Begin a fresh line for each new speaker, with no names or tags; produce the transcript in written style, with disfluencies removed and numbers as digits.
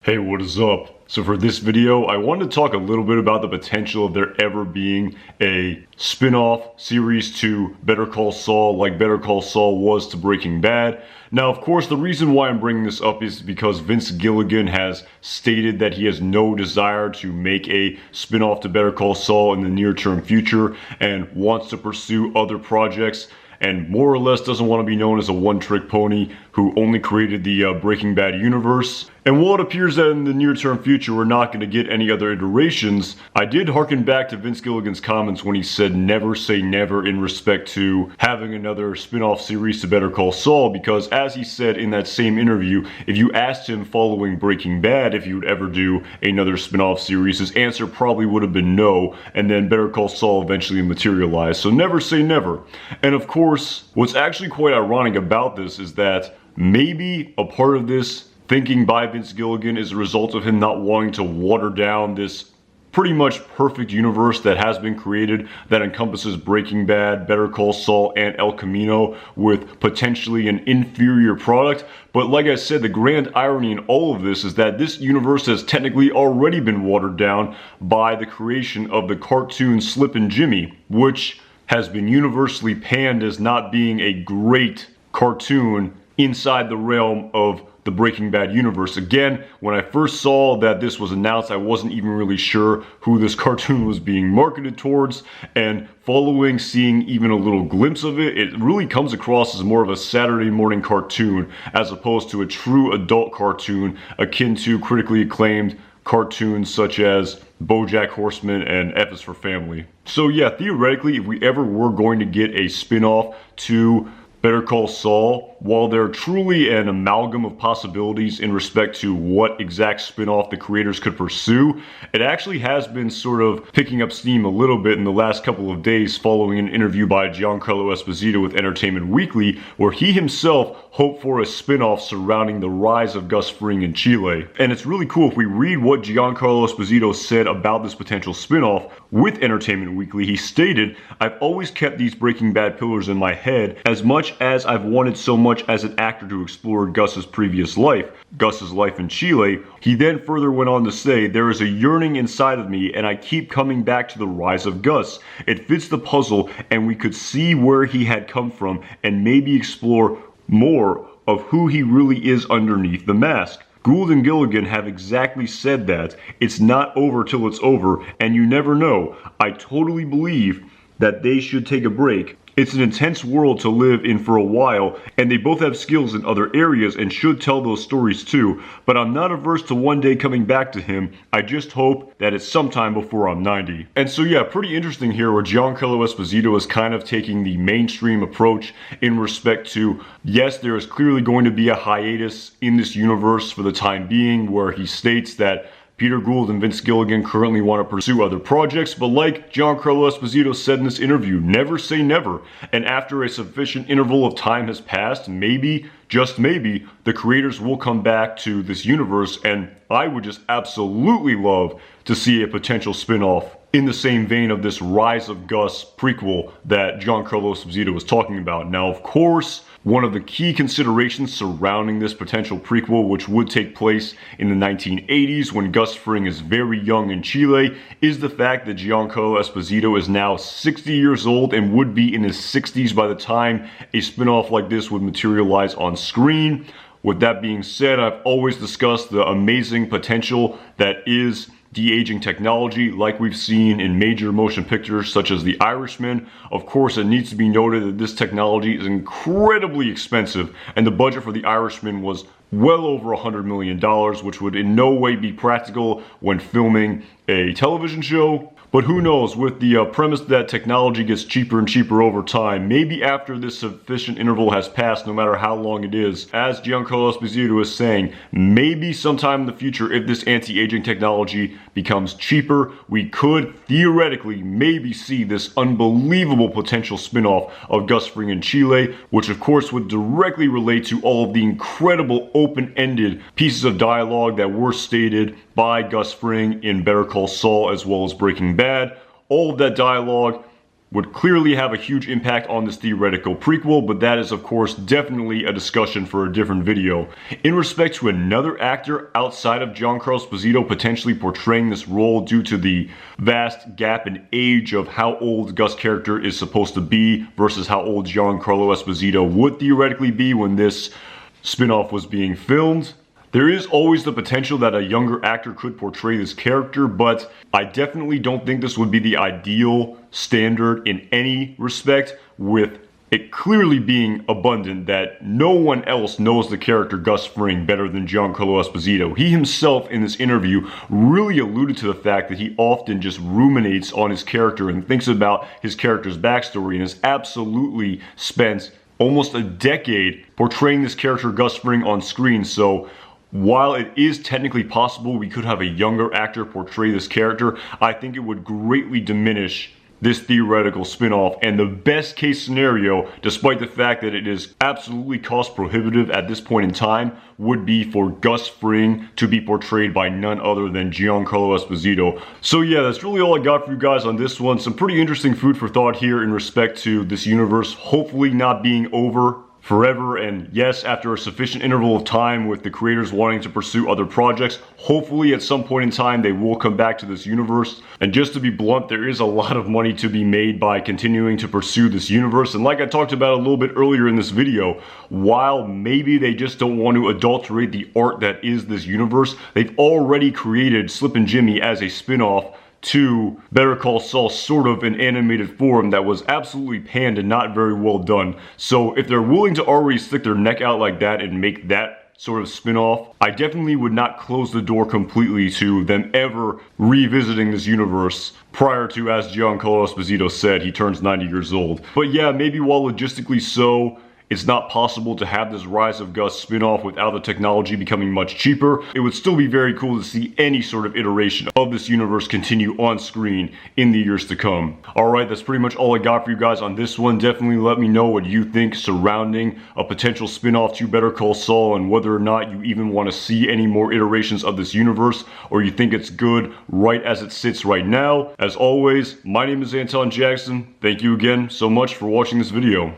Hey, what is up? So for this video, I wanted to talk a little bit about the potential of there ever being a spin-off series to Better Call Saul, like Better Call Saul was to Breaking Bad. Now, of course, the reason why I'm bringing this up is because Vince Gilligan has stated that he has no desire to make a spin-off to Better Call Saul in the near-term future and wants to pursue other projects, and more or less doesn't want to be known as a one-trick pony who only created the Breaking Bad universe. And while it appears that in the near-term future we're not going to get any other iterations, I did harken back to Vince Gilligan's comments when he said never say never in respect to having another spin-off series to Better Call Saul, because as he said in that same interview, if you asked him following Breaking Bad if he would ever do another spin-off series, his answer probably would have been no, and then Better Call Saul eventually materialized. So never say never. And of course, what's actually quite ironic about this is that maybe a part of this thinking by Vince Gilligan is a result of him not wanting to water down this pretty much perfect universe that has been created that encompasses Breaking Bad, Better Call Saul, and El Camino with potentially an inferior product. But like I said, the grand irony in all of this is that this universe has technically already been watered down by the creation of the cartoon Slippin' Jimmy, which has been universally panned as not being a great cartoon inside the realm of the Breaking Bad universe. Again, when I first saw that this was announced, I wasn't even really sure who this cartoon was being marketed towards, and following seeing even a little glimpse of it, it really comes across as more of a Saturday morning cartoon as opposed to a true adult cartoon akin to critically acclaimed cartoons such as BoJack Horseman and F is for Family. So yeah, theoretically, if we ever were going to get a spin-off to Better Call Saul, while they're truly an amalgam of possibilities in respect to what exact spin-off the creators could pursue, it actually has been sort of picking up steam a little bit in the last couple of days following an interview by Giancarlo Esposito with Entertainment Weekly, where he himself hoped for a spin-off surrounding the rise of Gus Fring in Chile. And it's really cool if we read what Giancarlo Esposito said about this potential spin-off with Entertainment Weekly. He stated, "I've always kept these Breaking Bad pillars in my head as much as I've wanted so much as an actor to explore Gus's previous life, Gus's life in Chile." He then further went on to say, "There is a yearning inside of me and I keep coming back to the rise of Gus. It fits the puzzle and we could see where he had come from and maybe explore more of who he really is underneath the mask." Gould and Gilligan have exactly said that. It's not over till it's over, and you never know. I totally believe that they should take a break. It's an intense world to live in for a while, and they both have skills in other areas and should tell those stories too, but I'm not averse to one day coming back to him. I just hope that it's sometime before I'm 90. And so yeah, pretty interesting here where Giancarlo Esposito is kind of taking the mainstream approach in respect to, yes, there is clearly going to be a hiatus in this universe for the time being, where he states that Peter Gould and Vince Gilligan currently want to pursue other projects, but like Giancarlo Esposito said in this interview, never say never. And after a sufficient interval of time has passed, maybe, just maybe, the creators will come back to this universe, and I would just absolutely love to see a potential spin-off in the same vein of this Rise of Gus prequel that Giancarlo Esposito was talking about. Now, of course, one of the key considerations surrounding this potential prequel, which would take place in the 1980s when Gus Fring is very young in Chile, is the fact that Giancarlo Esposito is now 60 years old and would be in his 60s by the time a spin-off like this would materialize on screen. With that being said, I've always discussed the amazing potential that is de-aging technology like we've seen in major motion pictures such as The Irishman. Of course, it needs to be noted that this technology is incredibly expensive, and the budget for The Irishman was well over $100 million, which would in no way be practical when filming a television show. But who knows, with the premise that technology gets cheaper and cheaper over time, maybe after this sufficient interval has passed, no matter how long it is, as Giancarlo Esposito is saying, maybe sometime in the future, if this anti-aging technology becomes cheaper, we could theoretically maybe see this unbelievable potential spin-off of Gus Fring in Chile, which of course would directly relate to all of the incredible open-ended pieces of dialogue that were stated by Gus Fring in Better Call Saul as well as Breaking Bad. All of that dialogue would clearly have a huge impact on this theoretical prequel, but that is of course definitely a discussion for a different video. In respect to another actor outside of Giancarlo Esposito potentially portraying this role due to the vast gap in age of how old Gus' character is supposed to be versus how old Giancarlo Esposito would theoretically be when this spin-off was being filmed, there is always the potential that a younger actor could portray this character, but I definitely don't think this would be the ideal standard in any respect, with it clearly being abundant that no one else knows the character Gus Fring better than Giancarlo Esposito. He himself in this interview really alluded to the fact that he often just ruminates on his character and thinks about his character's backstory, and has absolutely spent almost a decade portraying this character Gus Fring on screen. So while it is technically possible we could have a younger actor portray this character, I think it would greatly diminish this theoretical spin-off, and the best case scenario, despite the fact that it is absolutely cost prohibitive at this point in time, would be for Gus Fring to be portrayed by none other than Giancarlo Esposito. So yeah, that's really all I got for you guys on this one. Some pretty interesting food for thought here in respect to this universe hopefully not being over forever, and yes, after a sufficient interval of time with the creators wanting to pursue other projects, hopefully at some point in time they will come back to this universe. And just to be blunt, there is a lot of money to be made by continuing to pursue this universe, and like I talked about a little bit earlier in this video, while maybe they just don't want to adulterate the art that is this universe, they've already created Slippin' Jimmy as a spin-off to Better Call Saul, sort of in animated form, that was absolutely panned and not very well done. So if they're willing to already stick their neck out like that and make that sort of spin-off, I definitely would not close the door completely to them ever revisiting this universe prior to, as Giancarlo Esposito said, he turns 90 years old. But yeah, maybe while logistically so, it's not possible to have this Rise of Gus spin-off without the technology becoming much cheaper, it would still be very cool to see any sort of iteration of this universe continue on screen in the years to come. Alright, that's pretty much all I got for you guys on this one. Definitely let me know what you think surrounding a potential spin-off to Better Call Saul, and whether or not you even want to see any more iterations of this universe, or you think it's good right as it sits right now. As always, my name is Anton Jackson. Thank you again so much for watching this video.